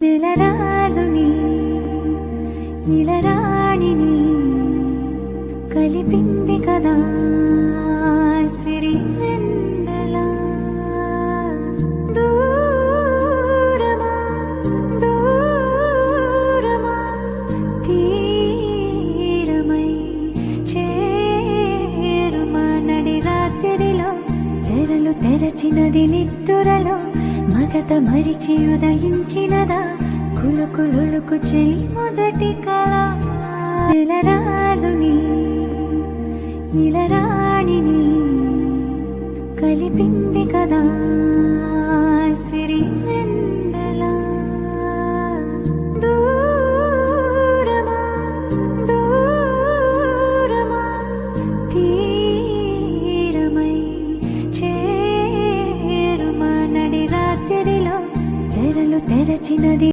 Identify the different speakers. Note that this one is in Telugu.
Speaker 1: నెలరాజుని ఇలరాణిని కలిపింది కదా సిరి వెన్నెల. దూరమా దూరమా తీరమై చేరుమా నడి రాత్రిలో తెరలు తెరచినది నిద్దురలో మగత మరిచి ఉదయించినదా కులుకులుకు చెలి మొదటి కళ. నెలరాజుని ఇలరాణిని కలిపింది కదా సిరి వెన్నెల.